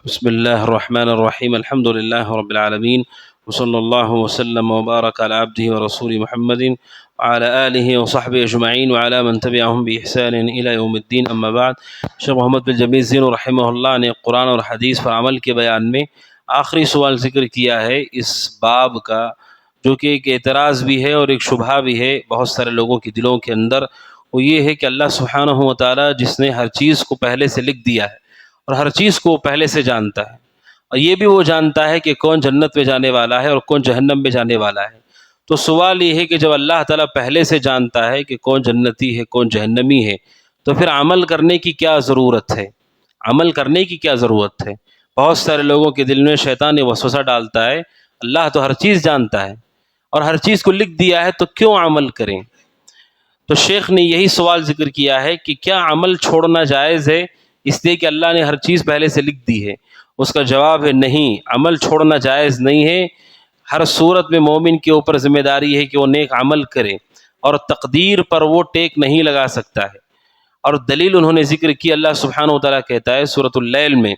بسم اللہ الرحمن الرحیم الحمد للہ رب العالمین وصلی اللہ وسلم وبارک علی عبدہ ورسول محمد وعلی آلہ وصحبہ اجمعین وعلی من تبعہم بإحسان الی یوم الدین اما بعد۔ شیخ محمد بن جمیل زینو رحمہ اللہ نے قرآن اور حدیث پر عمل کے بیان میں آخری سوال ذکر کیا ہے اس باب کا، جو کہ ایک اعتراض بھی ہے اور ایک شبہہ بھی ہے بہت سارے لوگوں کے دلوں کے اندر۔ وہ یہ ہے کہ اللہ سبحانہ و تعالیٰ جس نے ہر چیز کو پہلے سے لکھ دیا ہے اور ہر چیز کو پہلے سے جانتا ہے، اور یہ بھی وہ جانتا ہے کہ کون جنت میں جانے والا ہے اور کون جہنم میں جانے والا ہے۔ تو سوال یہ ہے کہ جب اللہ تعالیٰ پہلے سے جانتا ہے کہ کون جنتی ہے کون جہنمی ہے، تو پھر عمل کرنے کی کیا ضرورت ہے؟ عمل کرنے کی کیا ضرورت ہے؟ بہت سارے لوگوں کے دل میں شیطان وسوسہ ڈالتا ہے، اللہ تو ہر چیز جانتا ہے اور ہر چیز کو لکھ دیا ہے، تو کیوں عمل کریں؟ تو شیخ نے یہی سوال ذکر کیا ہے کہ کیا عمل چھوڑنا جائز ہے اس لیے کہ اللہ نے ہر چیز پہلے سے لکھ دی ہے؟ اس کا جواب ہے نہیں، عمل چھوڑنا جائز نہیں ہے۔ ہر صورت میں مومن کے اوپر ذمہ داری ہے کہ وہ نیک عمل کرے، اور تقدیر پر وہ ٹیک نہیں لگا سکتا ہے۔ اور دلیل انہوں نے ذکر کی، اللہ سبحانہ و تعالیٰ کہتا ہے سورۃ اللیل میں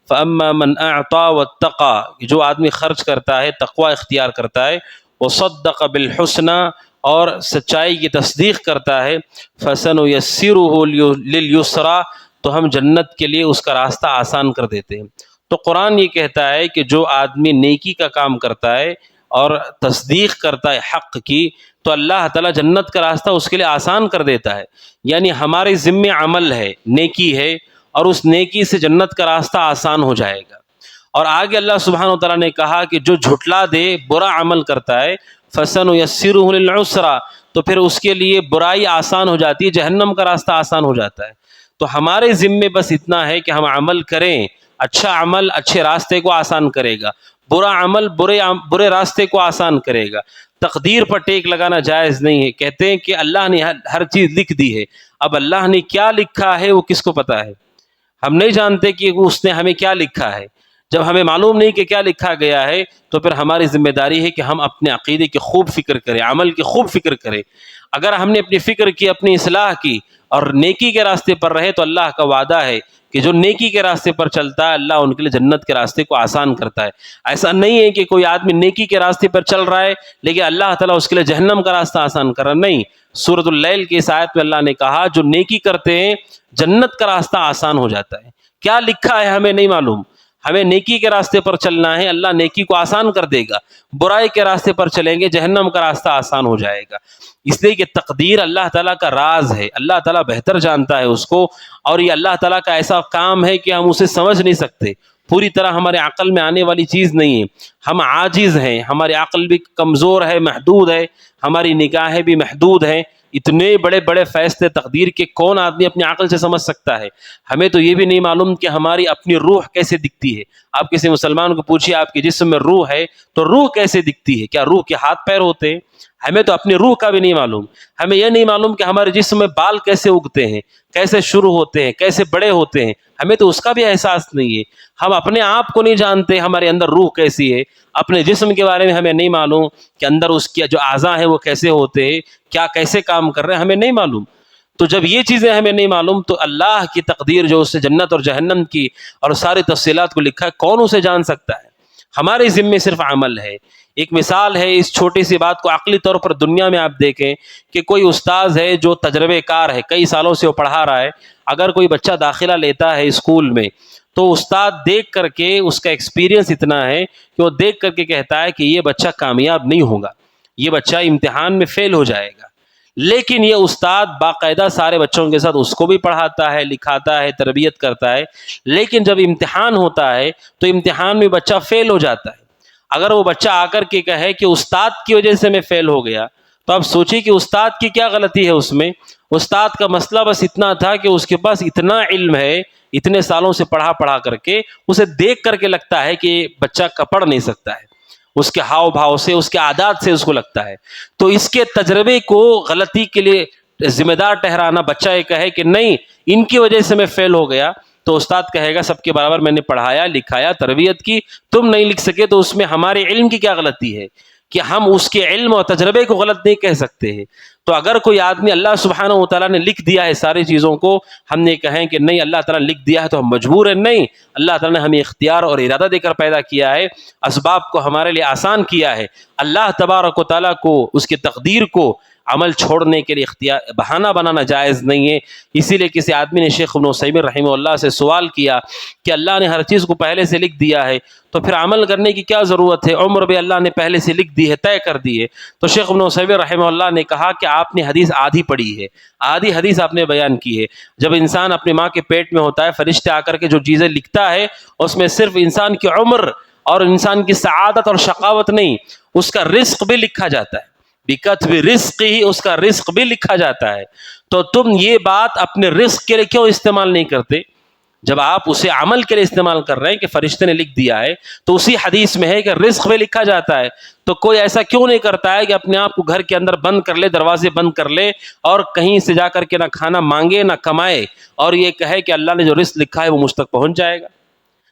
فَأَمَّا مَنْ أَعْطَى وَاتَّقَى، جو آدمی خرچ کرتا ہے، تقوی اختیار کرتا ہے، وَصَدَّقَ بِالْحُسْنَى، اور سچائی کی تصدیق کرتا ہے، فَسَنُيَسِّرُهُ لِلْيُسْرَى، تو ہم جنت کے لیے اس کا راستہ آسان کر دیتے ہیں۔ تو قرآن یہ کہتا ہے کہ جو آدمی نیکی کا کام کرتا ہے اور تصدیق کرتا ہے حق کی، تو اللہ تعالیٰ جنت کا راستہ اس کے لیے آسان کر دیتا ہے۔ یعنی ہمارے ذمہ عمل ہے، نیکی ہے، اور اس نیکی سے جنت کا راستہ آسان ہو جائے گا۔ اور آگے اللہ سبحانہ و تعالیٰ نے کہا کہ جو جھٹلا دے، برا عمل کرتا ہے، فَسَنُيَسِّرُهُ لِلْعُسْرَى، تو پھر اس کے لیے برائی آسان ہو جاتی ہے، جہنم کا راستہ آسان ہو جاتا ہے۔ تو ہمارے ذمے بس اتنا ہے کہ ہم عمل کریں، اچھا عمل اچھے راستے کو آسان کرے گا، برا عمل برے راستے کو آسان کرے گا۔ تقدیر پر ٹیک لگانا جائز نہیں ہے۔ کہتے ہیں کہ اللہ نے ہر چیز لکھ دی ہے، اب اللہ نے کیا لکھا ہے وہ کس کو پتہ ہے؟ ہم نہیں جانتے کہ اس نے ہمیں کیا لکھا ہے۔ جب ہمیں معلوم نہیں کہ کیا لکھا گیا ہے، تو پھر ہماری ذمہ داری ہے کہ ہم اپنے عقیدے کی خوب فکر کریں، عمل کی خوب فکر کریں۔ اگر ہم نے اپنی فکر کی، اپنی اصلاح کی اور نیکی کے راستے پر رہے، تو اللہ کا وعدہ ہے کہ جو نیکی کے راستے پر چلتا ہے، اللہ ان کے لیے جنت کے راستے کو آسان کرتا ہے۔ ایسا نہیں ہے کہ کوئی آدمی نیکی کے راستے پر چل رہا ہے لیکن اللہ تعالیٰ اس کے لیے جہنم کا راستہ آسان کر رہا ہے، نہیں۔ سورۃ اللیل کی اس آیت میں اللہ نے کہا جو نیکی کرتے ہیں جنت کا راستہ آسان ہو جاتا ہے۔ کیا لکھا ہے ہمیں نہیں معلوم، ہمیں نیکی کے راستے پر چلنا ہے، اللہ نیکی کو آسان کر دے گا۔ برائی کے راستے پر چلیں گے، جہنم کا راستہ آسان ہو جائے گا۔ اس لیے کہ تقدیر اللہ تعالیٰ کا راز ہے، اللہ تعالیٰ بہتر جانتا ہے اس کو، اور یہ اللہ تعالیٰ کا ایسا کام ہے کہ ہم اسے سمجھ نہیں سکتے، پوری طرح ہمارے عقل میں آنے والی چیز نہیں ہے۔ ہم عاجز ہیں، ہماری عقل بھی کمزور ہے، محدود ہے، ہماری نگاہیں بھی محدود ہیں۔ اتنے بڑے بڑے فیصلے تقدیر کے کون آدمی اپنی عقل سے سمجھ سکتا ہے؟ ہمیں تو یہ بھی نہیں معلوم کہ ہماری اپنی روح کیسے دکھتی ہے۔ آپ کسی مسلمان کو پوچھیے آپ کے جسم میں روح ہے تو روح کیسے دکھتی ہے؟ کیا روح کے ہاتھ پیر ہوتے ہیں؟ ہمیں تو اپنی روح کا بھی نہیں معلوم۔ ہمیں یہ نہیں معلوم کہ ہمارے جسم میں بال کیسے اگتے ہیں، کیسے شروع ہوتے ہیں، کیسے بڑے ہوتے ہیں، ہمیں تو اس کا بھی احساس نہیں ہے۔ ہم اپنے آپ کو نہیں جانتے ہمارے اندر روح کیسی ہے، اپنے جسم کے بارے میں ہمیں نہیں معلوم کہ اندر اس کے جو اعضاء ہیں وہ کیسے ہوتے ہیں، کیا کیسے کام کر رہے ہیں، ہمیں نہیں معلوم۔ تو جب یہ چیزیں ہمیں نہیں معلوم، تو اللہ کی تقدیر جو اس سے جنت اور جہنم کی اور ساری تفصیلات کو لکھا ہے، کون اسے جان سکتا ہے؟ ہمارے ذمے صرف عمل ہے۔ ایک مثال ہے اس چھوٹی سی بات کو عقلی طور پر دنیا میں آپ دیکھیں کہ کوئی استاذ ہے جو تجربے کار ہے، کئی سالوں سے وہ پڑھا رہا ہے، اگر کوئی بچہ داخلہ لیتا ہے اسکول میں، تو استاد دیکھ کر کے اس کا ایکسپیرینس اتنا ہے کہ وہ دیکھ کر کے کہتا ہے کہ یہ بچہ کامیاب نہیں ہوگا، یہ بچہ امتحان میں فیل ہو جائے گا۔ لیکن یہ استاد باقاعدہ سارے بچوں کے ساتھ اس کو بھی پڑھاتا ہے، لکھاتا ہے، تربیت کرتا ہے، لیکن جب امتحان ہوتا ہے تو امتحان میں بچہ فیل ہو جاتا ہے۔ اگر وہ بچہ آ کر کے کہے کہ استاد کی وجہ سے میں فیل ہو گیا، تو آپ سوچیں کہ استاد کی کیا غلطی ہے اس میں؟ استاد کا مسئلہ بس اتنا تھا کہ اس کے پاس اتنا علم ہے، اتنے سالوں سے پڑھا کر کے اسے دیکھ کر کے لگتا ہے کہ بچہ کا پڑھ نہیں سکتا ہے، اس کے ہاؤ بھاؤ سے، اس کے عادات سے اس کو لگتا ہے۔ تو اس کے تجربے کو غلطی کے لیے ذمہ دار ٹھہرانا، بچہ یہ کہے کہ نہیں ان کی وجہ سے میں فیل ہو گیا، تو استاد کہے گا سب کے برابر میں نے پڑھایا، لکھایا، تربیت کی، تم نہیں لکھ سکے، تو اس میں ہمارے علم کی کیا غلطی ہے؟ کہ ہم اس کے علم اور تجربے کو غلط نہیں کہہ سکتے ہیں. تو اگر کوئی آدمی اللہ سبحانہ و تعالیٰ نے لکھ دیا ہے ساری چیزوں کو، ہم نے کہیں کہ نہیں اللہ تعالیٰ نے لکھ دیا ہے تو ہم مجبور ہیں، نہیں، اللہ تعالیٰ نے ہمیں اختیار اور ارادہ دے کر پیدا کیا ہے، اسباب کو ہمارے لیے آسان کیا ہے. اللہ تبارک و تعالیٰ کو اس کی تقدیر کو عمل چھوڑنے کے لیے بہانہ بنانا جائز نہیں ہے. اسی لیے کسی آدمی نے شیخ ابن عثیمین رحمہ اللہ سے سوال کیا کہ اللہ نے ہر چیز کو پہلے سے لکھ دیا ہے تو پھر عمل کرنے کی کیا ضرورت ہے، عمر بھی اللہ نے پہلے سے لکھ دی ہے، طے کر دی ہے. تو شیخ ابن عثیمین رحمہ اللہ نے کہا کہ آپ نے حدیث آدھی پڑھی ہے، آدھی حدیث آپ نے بیان کی ہے. جب انسان اپنی ماں کے پیٹ میں ہوتا ہے، فرشتے آ کر کے جو چیزیں لکھتا ہے اس میں صرف انسان کی عمر اور انسان کی سعادت اور شقاوت نہیں، اس کا رزق بھی لکھا جاتا ہے. بکتب رزق ہی، اس کا رزق بھی لکھا جاتا ہے. تو تم یہ بات اپنے رزق کے لیے کیوں استعمال نہیں کرتے؟ جب آپ اسے عمل کے لیے استعمال کر رہے ہیں کہ فرشتے نے لکھ دیا ہے، تو اسی حدیث میں ہے کہ رزق بھی لکھا جاتا ہے. تو کوئی ایسا کیوں نہیں کرتا ہے کہ اپنے آپ کو گھر کے اندر بند کر لے، دروازے بند کر لے اور کہیں سے جا کر کے نہ کھانا مانگے نہ کمائے اور یہ کہے کہ اللہ نے جو رزق لکھا ہے وہ مجھ تک پہنچ جائے گا؟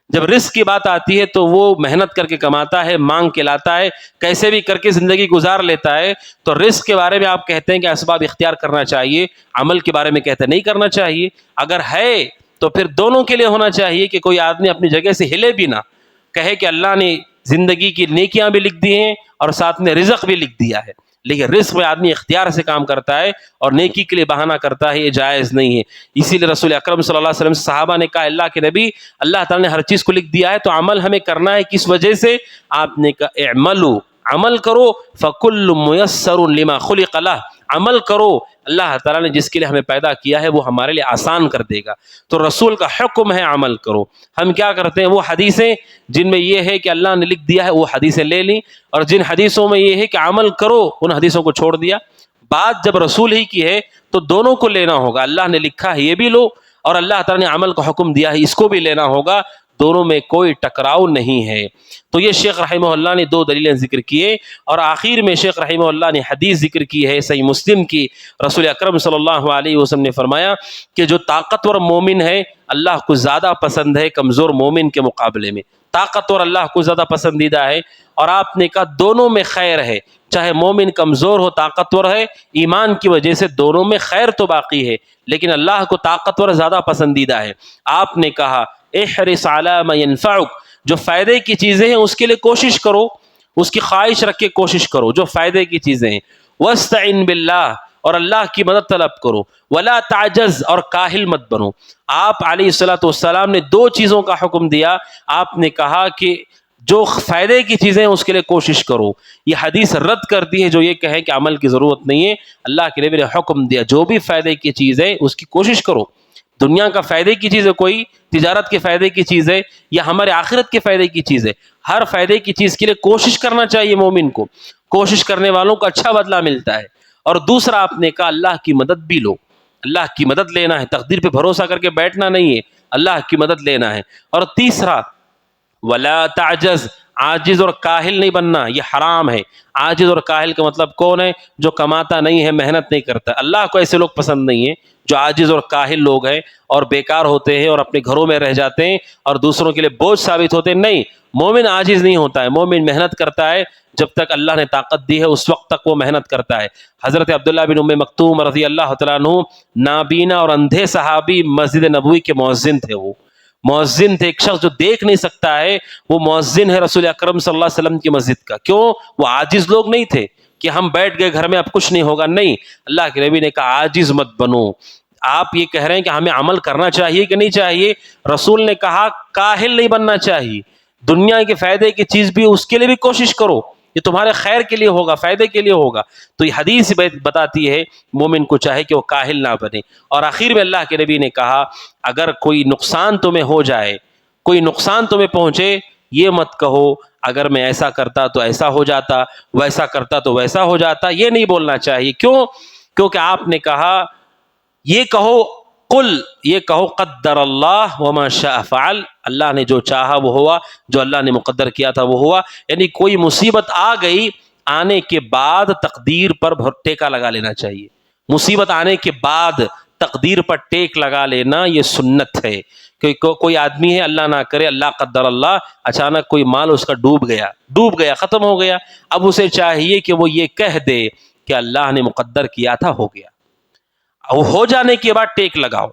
جب رزق کی بات آتی ہے تو وہ محنت کر کے کماتا ہے، مانگ کے لاتا ہے، کیسے بھی کر کے زندگی گزار لیتا ہے. تو رزق کے بارے میں آپ کہتے ہیں کہ اسباب اختیار کرنا چاہیے، عمل کے بارے میں کہتے ہیں نہیں کرنا چاہیے. اگر ہے تو پھر دونوں کے لیے ہونا چاہیے کہ کوئی آدمی اپنی جگہ سے ہلے بھی نہ، کہے کہ اللہ نے زندگی کی نیکیاں بھی لکھ دی ہیں اور ساتھ میں رزق بھی لکھ دیا ہے. لیکن رزق میں آدمی اختیار سے کام کرتا ہے اور نیکی کے لیے بہانہ کرتا ہے، یہ جائز نہیں ہے. اسی لیے رسول اکرم صلی اللہ علیہ وسلم صحابہ نے کہا اللہ کے نبی، اللہ تعالیٰ نے ہر چیز کو لکھ دیا ہے تو عمل ہمیں کرنا ہے کس وجہ سے؟ آپ نے کہا اعملوا، عمل کرو، فکل میسر لما خلق لہ، عمل کرو، اللہ تعالیٰ نے جس کے لیے ہمیں پیدا کیا ہے وہ ہمارے لیے آسان کر دے گا. تو رسول کا حکم ہے عمل کرو. ہم کیا کرتے ہیں؟ وہ حدیثیں جن میں یہ ہے کہ اللہ نے لکھ دیا ہے وہ حدیثیں لے لیں، اور جن حدیثوں میں یہ ہے کہ عمل کرو ان حدیثوں کو چھوڑ دیا. بات جب رسول ہی کی ہے تو دونوں کو لینا ہوگا. اللہ نے لکھا ہے یہ بھی لو اور اللہ تعالیٰ نے عمل کا حکم دیا ہے اس کو بھی لینا ہوگا، دونوں میں کوئی ٹکراؤ نہیں ہے. تو یہ شیخ رحمہ اللہ نے دو دلیلیں ذکر کیے، اور آخر میں شیخ رحمہ اللہ نے حدیث ذکر کی ہے صحیح مسلم کی. رسول اکرم صلی اللہ علیہ وسلم نے فرمایا کہ جو طاقتور مومن ہے اللہ کو زیادہ پسند ہے کمزور مومن کے مقابلے میں. طاقتور اللہ کو زیادہ پسندیدہ ہے، اور آپ نے کہا دونوں میں خیر ہے، چاہے مومن کمزور ہو طاقتور ہے، ایمان کی وجہ سے دونوں میں خیر تو باقی ہے، لیکن اللہ کو طاقتور زیادہ پسندیدہ ہے. آپ نے کہا احرص علی ما ینفعک، جو فائدے کی چیزیں ہیں اس کے لیے کوشش کرو، اس کی خواہش رکھ کے کوشش کرو جو فائدے کی چیزیں ہیں. واستعن باللہ، اور اللہ کی مدد طلب کرو. ولا تعجز، اور کاہل مت بنو. آپ علیہ الصلوۃ والسلام نے دو چیزوں کا حکم دیا. آپ نے کہا کہ جو فائدے کی چیزیں ہیں اس کے لیے کوشش کرو. یہ حدیث رد کرتی ہے جو یہ کہے کہ عمل کی ضرورت نہیں ہے. اللہ کے نبی نے حکم دیا جو بھی فائدے کی چیز ہے اس کی کوشش کرو. دنیا کا فائدے کی چیز ہے، کوئی تجارت کے فائدے کی چیز ہے یا ہمارے آخرت کے فائدے کی چیز ہے، ہر فائدے کی چیز کے لیے کوشش کرنا چاہیے مومن کو. کوشش کرنے والوں کو اچھا بدلہ ملتا ہے. اور دوسرا آپ نے کہا اللہ کی مدد بھی لو. اللہ کی مدد لینا ہے، تقدیر پہ بھروسہ کر کے بیٹھنا نہیں ہے، اللہ کی مدد لینا ہے. اور تیسرا ولا تعجز، عاجز اور کاہل نہیں بننا، یہ حرام ہے. عاجز اور کاہل کا مطلب کون ہے؟ جو کماتا نہیں ہے، محنت نہیں کرتا. اللہ کو ایسے لوگ پسند نہیں ہیں جو عاجز اور کاہل لوگ ہیں اور بیکار ہوتے ہیں اور اپنے گھروں میں رہ جاتے ہیں اور دوسروں کے لیے بوجھ ثابت ہوتے ہیں. نہیں، مومن عاجز نہیں ہوتا ہے، مومن محنت کرتا ہے. جب تک اللہ نے طاقت دی ہے اس وقت تک وہ محنت کرتا ہے. حضرت عبداللہ بن ام مکتوم رضی اللہ تعالیٰ عنہ نابینا اور اندھے صحابی مسجد نبوی کے مؤذن تھے. وہ مؤذن تھے، ایک شخص جو دیکھ نہیں سکتا ہے وہ مؤذن ہے رسول اکرم صلی اللہ علیہ وسلم کی مسجد کا. کیوں؟ وہ عاجز لوگ نہیں تھے کہ ہم بیٹھ گئے گھر میں اب کچھ نہیں ہوگا. نہیں، اللہ کے نبی نے کہا عاجز مت بنو. آپ یہ کہہ رہے ہیں کہ ہمیں عمل کرنا چاہیے کہ نہیں چاہیے؟ رسول نے کہا کاہل نہیں بننا چاہیے. دنیا کے فائدے کی چیز بھی اس کے لیے بھی کوشش کرو، یہ تمہارے خیر کے لیے ہوگا، فائدے کے لیے ہوگا. تو یہ حدیث بتاتی ہے مومن کو چاہے کہ وہ کاہل نہ بنے. اور آخر میں اللہ کے نبی نے کہا اگر کوئی نقصان تمہیں ہو جائے، کوئی نقصان تمہیں پہنچے، یہ مت کہو اگر میں ایسا کرتا تو ایسا ہو جاتا، ویسا کرتا تو ویسا ہو جاتا. یہ نہیں بولنا چاہیے. کیوں؟ کیونکہ آپ نے کہا یہ کہو قل، یہ کہو قدر اللہ وما شاء فعل، اللہ نے جو چاہا وہ ہوا، جو اللہ نے مقدر کیا تھا وہ ہوا. یعنی کوئی مصیبت آ گئی، آنے کے بعد تقدیر پر ٹیکا لگا لینا چاہیے. مصیبت آنے کے بعد تقدیر پر ٹیک لگا لینا یہ سنت ہے. کوئی آدمی ہے اللہ نہ کرے اللہ قدر اللہ اچانک کوئی مال اس کا ڈوب گیا ختم ہو گیا، اب اسے چاہیے کہ وہ یہ کہہ دے کہ اللہ نے مقدر کیا تھا ہو گیا، ہو جانے کے بعد ٹیک لگاؤ،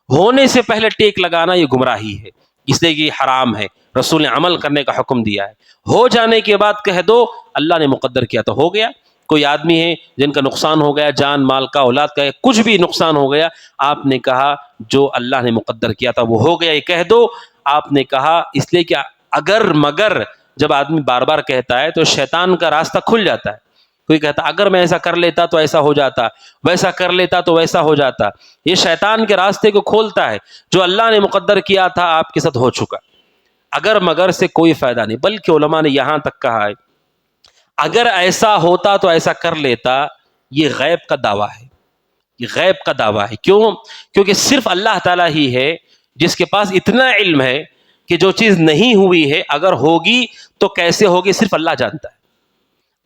ہونے سے پہلے ٹیک لگانا یہ گمراہی ہے، اس لیے کہ یہ حرام ہے، رسول نے عمل کرنے کا حکم دیا ہے، ہو جانے کے بعد کہہ دو اللہ نے مقدر کیا تو ہو گیا۔ کوئی آدمی ہے جن کا نقصان ہو گیا، جان مال کا اولاد کا کچھ بھی نقصان ہو گیا، آپ نے کہا جو اللہ نے مقدر کیا تھا وہ ہو گیا، یہ کہہ دو۔ آپ نے کہا اس لیے کہ اگر مگر جب آدمی بار بار کہتا ہے تو شیطان کا راستہ کھل جاتا ہے، کوئی کہتا اگر میں ایسا کر لیتا تو ایسا ہو جاتا، ویسا کر لیتا تو ویسا ہو جاتا، یہ شیطان کے راستے کو کھولتا ہے، جو اللہ نے مقدر کیا تھا آپ کے ساتھ ہو چکا، اگر مگر سے کوئی فائدہ نہیں۔ بلکہ علماء نے یہاں تک کہا ہے اگر ایسا ہوتا تو ایسا کر لیتا، یہ غیب کا دعویٰ ہے، یہ غیب کا دعویٰ ہے۔ کیوں؟ کیونکہ صرف اللہ تعالیٰ ہی ہے جس کے پاس اتنا علم ہے کہ جو چیز نہیں ہوئی ہے اگر ہوگی تو کیسے ہوگی صرف اللہ جانتا ہے،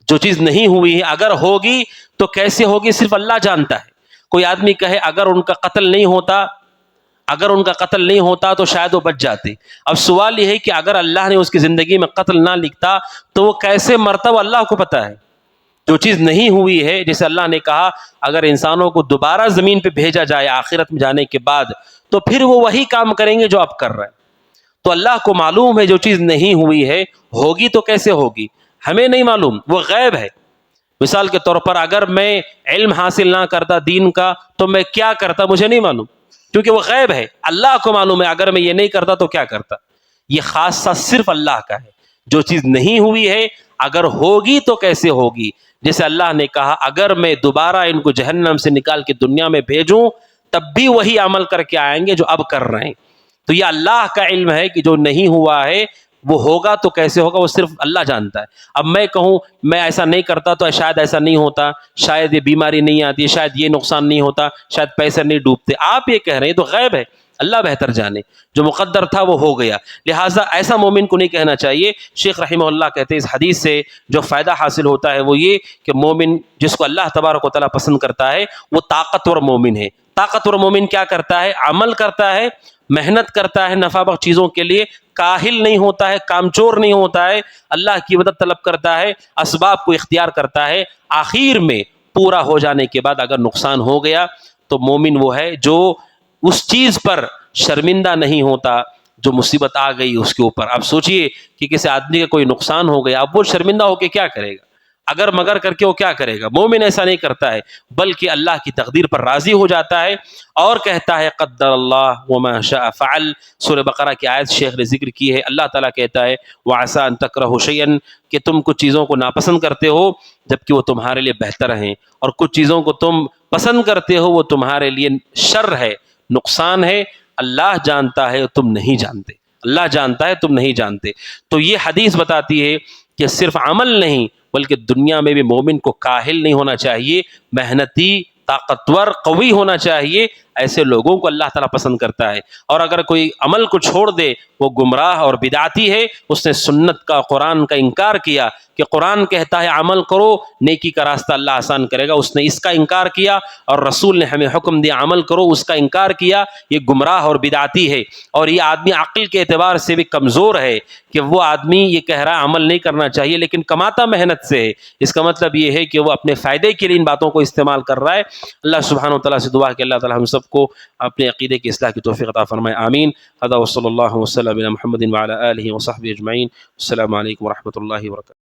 جو چیز نہیں ہوئی ہے اگر ہوگی تو کیسے ہوگی صرف اللہ جانتا ہے۔ کوئی آدمی کہے اگر ان کا قتل نہیں ہوتا تو شاید وہ بچ جاتے، اب سوال یہ ہے کہ اگر اللہ نے اس کی زندگی میں قتل نہ لکھتا تو وہ کیسے مرتا وہ اللہ کو پتہ ہے۔ جو چیز نہیں ہوئی ہے، جیسے اللہ نے کہا اگر انسانوں کو دوبارہ زمین پہ بھیجا جائے آخرت میں جانے کے بعد تو پھر وہ وہی کام کریں گے جو اب کر رہے ہیں، تو اللہ کو معلوم ہے جو چیز نہیں ہوئی ہے ہوگی تو کیسے ہوگی، ہمیں نہیں معلوم، وہ غیب ہے۔ مثال کے طور پر اگر میں علم حاصل نہ کرتا دین کا تو میں کیا کرتا مجھے نہیں معلوم، کیونکہ وہ غیب ہے، اللہ کو معلوم ہے اگر میں یہ نہیں کرتا تو کیا کرتا۔ یہ خاصہ صرف اللہ کا ہے، جو چیز نہیں ہوئی ہے اگر ہوگی تو کیسے ہوگی، جیسے اللہ نے کہا اگر میں دوبارہ ان کو جہنم سے نکال کے دنیا میں بھیجوں تب بھی وہی عمل کر کے آئیں گے جو اب کر رہے ہیں۔ تو یہ اللہ کا علم ہے کہ جو نہیں ہوا ہے وہ ہوگا تو کیسے ہوگا وہ صرف اللہ جانتا ہے۔ اب میں کہوں میں ایسا نہیں کرتا تو شاید ایسا نہیں ہوتا، شاید یہ بیماری نہیں آتی، شاید یہ نقصان نہیں ہوتا، شاید پیسے نہیں ڈوبتے، آپ یہ کہہ رہے ہیں تو غیب ہے، اللہ بہتر جانے، جو مقدر تھا وہ ہو گیا، لہٰذا ایسا مومن کو نہیں کہنا چاہیے۔ شیخ رحمہ اللہ کہتے ہیں اس حدیث سے جو فائدہ حاصل ہوتا ہے وہ یہ کہ مومن جس کو اللہ تبارک و تعالیٰ پسند کرتا ہے وہ طاقتور مومن ہے۔ طاقتور مومن کیا کرتا ہے؟ عمل کرتا ہے، محنت کرتا ہے نفع بخش چیزوں کے لیے، کاہل نہیں ہوتا ہے، کامچور نہیں ہوتا ہے، اللہ کی مدد طلب کرتا ہے، اسباب کو اختیار کرتا ہے، آخر میں پورا ہو جانے کے بعد اگر نقصان ہو گیا تو مومن وہ ہے جو اس چیز پر شرمندہ نہیں ہوتا جو مصیبت آ گئی اس کے اوپر۔ اب سوچئے کہ کسی آدمی کا کوئی نقصان ہو گیا، اب وہ شرمندہ ہو کے کیا کرے گا؟ اگر مگر کر کے وہ کیا کرے گا؟ مومن ایسا نہیں کرتا ہے، بلکہ اللہ کی تقدیر پر راضی ہو جاتا ہے اور کہتا ہے قدر اللہ وما شاء فعل۔ سورہ بقرہ کی آیت شیخ نے ذکر کی ہے، اللہ تعالیٰ کہتا ہے وعسى ان تکرہوا شیئا، کہ تم کچھ چیزوں کو ناپسند کرتے ہو جبکہ وہ تمہارے لیے بہتر ہیں، اور کچھ چیزوں کو تم پسند کرتے ہو وہ تمہارے لیے شر ہے، نقصان ہے، اللہ جانتا ہے تم نہیں جانتے، اللہ جانتا ہے تم نہیں جانتے۔ تو یہ حدیث بتاتی ہے کہ صرف عمل نہیں بلکہ دنیا میں بھی مومن کو کاہل نہیں ہونا چاہیے، محنتی، طاقتور، قوی ہونا چاہیے، ایسے لوگوں کو اللہ تعالیٰ پسند کرتا ہے۔ اور اگر کوئی عمل کو چھوڑ دے وہ گمراہ اور بدعتی ہے، اس نے سنت کا قرآن کا انکار کیا کہ قرآن کہتا ہے عمل کرو نیکی کا راستہ اللہ آسان کرے گا، اس نے اس کا انکار کیا، اور رسول نے ہمیں حکم دیا عمل کرو اس کا انکار کیا، یہ گمراہ اور بدعتی ہے۔ اور یہ آدمی عقل کے اعتبار سے بھی کمزور ہے کہ وہ آدمی یہ کہہ رہا ہے عمل نہیں کرنا چاہیے لیکن کماتا محنت سے ہے، اس کا مطلب یہ ہے کہ وہ اپنے فائدے کے لیے ان باتوں کو استعمال کر رہا ہے۔ اللہ سبحانہ و تعالیٰ سے دعا کہ اللہ تعالیٰ ہم سب کو اپنے عقیدے کی اصلاح کی توفیق عطا فرمائے، آمین۔ هذا وصلی اللہ وسلم علی محمد وعلی آلہ وصحبہ اجمعین۔ السلام علیکم ورحمۃ اللہ وبرکاتہ۔